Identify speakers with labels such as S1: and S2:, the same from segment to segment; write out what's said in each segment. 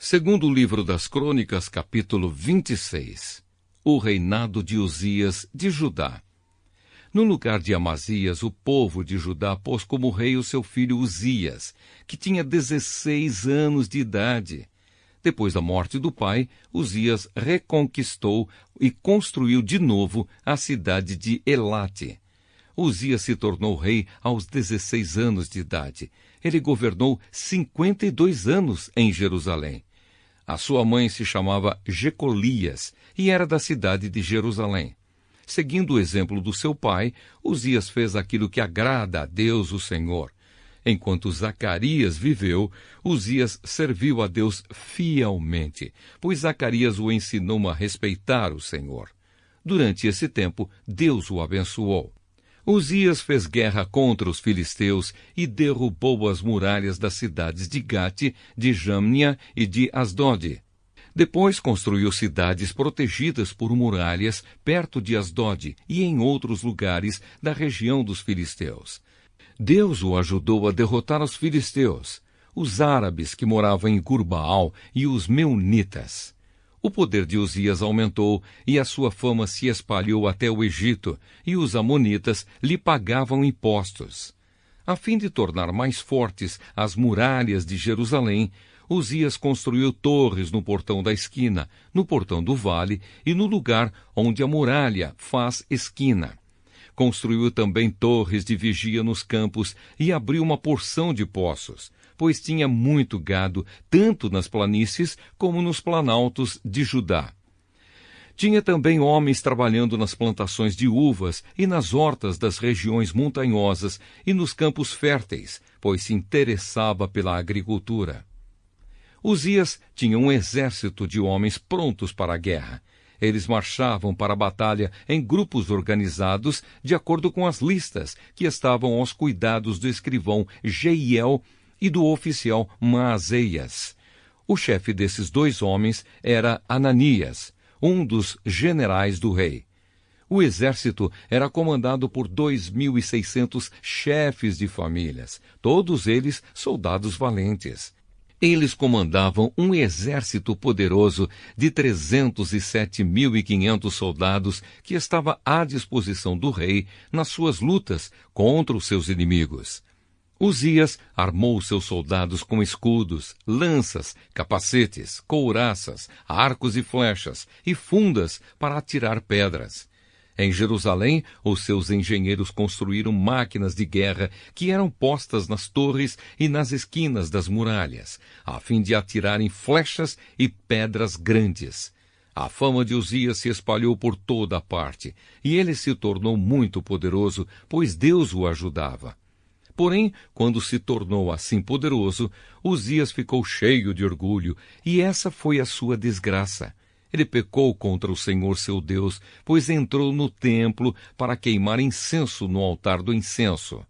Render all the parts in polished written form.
S1: Segundo o livro das Crônicas, capítulo 26, o reinado de Uzias de Judá. No lugar de Amazias, o povo de Judá pôs como rei o seu filho Uzias, que tinha 16 anos de idade. Depois da morte do pai, Uzias reconquistou e construiu de novo a cidade de Elate. Uzias se tornou rei aos 16 anos de idade. Ele governou 52 anos em Jerusalém. A sua mãe se chamava Jecolias e era da cidade de Jerusalém. Seguindo o exemplo do seu pai, Uzias fez aquilo que agrada a Deus, o Senhor. Enquanto Zacarias viveu, Uzias serviu a Deus fielmente, pois Zacarias o ensinou a respeitar o Senhor. Durante esse tempo, Deus o abençoou. Uzias fez guerra contra os filisteus e derrubou as muralhas das cidades de Gate, de Jâmnia e de Asdod. Depois construiu cidades protegidas por muralhas perto de Asdod e em outros lugares da região dos filisteus. Deus o ajudou a derrotar os filisteus, os árabes que moravam em Gurbaal e os meunitas. O poder de Uzias aumentou e a sua fama se espalhou até o Egito, e os amonitas lhe pagavam impostos. A fim de tornar mais fortes as muralhas de Jerusalém, Uzias construiu torres no portão da esquina, no portão do vale e no lugar onde a muralha faz esquina. Construiu também torres de vigia nos campos e abriu uma porção de poços, pois tinha muito gado, tanto nas planícies como nos planaltos de Judá. Tinha também homens trabalhando nas plantações de uvas e nas hortas das regiões montanhosas e nos campos férteis, pois se interessava pela agricultura. Uzias tinha um exército de homens prontos para a guerra. Eles marchavam para a batalha em grupos organizados de acordo com as listas que estavam aos cuidados do escrivão Jeiel e do oficial Maazeias. O chefe desses dois homens era Ananias, um dos generais do rei. O exército era comandado por 2.600 chefes de famílias, todos eles soldados valentes. Eles comandavam um exército poderoso de 307.500 soldados que estava à disposição do rei nas suas lutas contra os seus inimigos. Uzias armou seus soldados com escudos, lanças, capacetes, couraças, arcos e flechas e fundas para atirar pedras. Em Jerusalém, os seus engenheiros construíram máquinas de guerra que eram postas nas torres e nas esquinas das muralhas, a fim de atirarem flechas e pedras grandes. A fama de Uzias se espalhou por toda a parte, e ele se tornou muito poderoso, pois Deus o ajudava. Porém, quando se tornou assim poderoso, Uzias ficou cheio de orgulho, e essa foi a sua desgraça. Ele pecou contra o Senhor seu Deus, pois entrou no templo para queimar incenso no altar do incenso.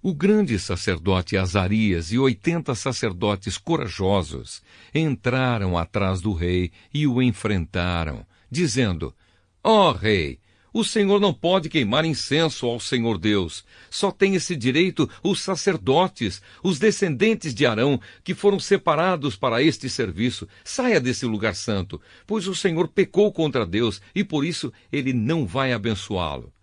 S1: O grande sacerdote Azarias e 80 sacerdotes corajosos entraram atrás do rei e o enfrentaram, dizendo: Ó rei, o Senhor não pode queimar incenso ao Senhor Deus. Só tem esse direito os sacerdotes, os descendentes de Arão, que foram separados para este serviço. Saia desse lugar santo, pois o Senhor pecou contra Deus e por isso ele não vai abençoá-lo.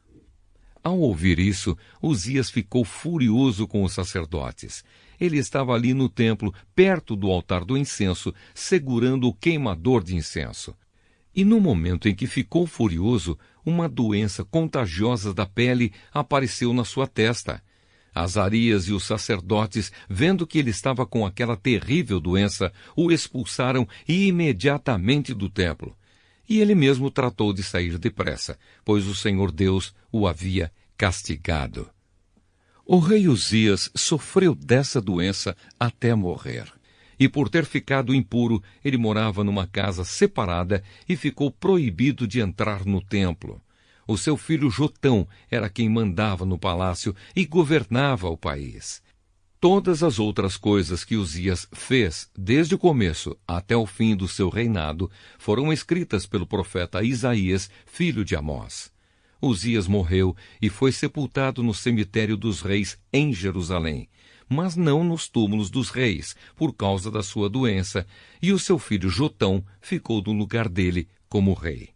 S1: Ao ouvir isso, Uzias ficou furioso com os sacerdotes. Ele estava ali no templo, perto do altar do incenso, segurando o queimador de incenso. E no momento em que ficou furioso, uma doença contagiosa da pele apareceu na sua testa. Azarias e os sacerdotes, vendo que ele estava com aquela terrível doença, o expulsaram imediatamente do templo. E ele mesmo tratou de sair depressa, pois o Senhor Deus o havia castigado. O rei Uzias sofreu dessa doença até morrer. E por ter ficado impuro, ele morava numa casa separada e ficou proibido de entrar no templo. O seu filho Jotão era quem mandava no palácio e governava o país. Todas as outras coisas que Uzias fez, desde o começo até o fim do seu reinado, foram escritas pelo profeta Isaías, filho de Amós. Uzias morreu e foi sepultado no cemitério dos reis em Jerusalém, mas não nos túmulos dos reis, por causa da sua doença, e o seu filho Jotão ficou no lugar dele como rei.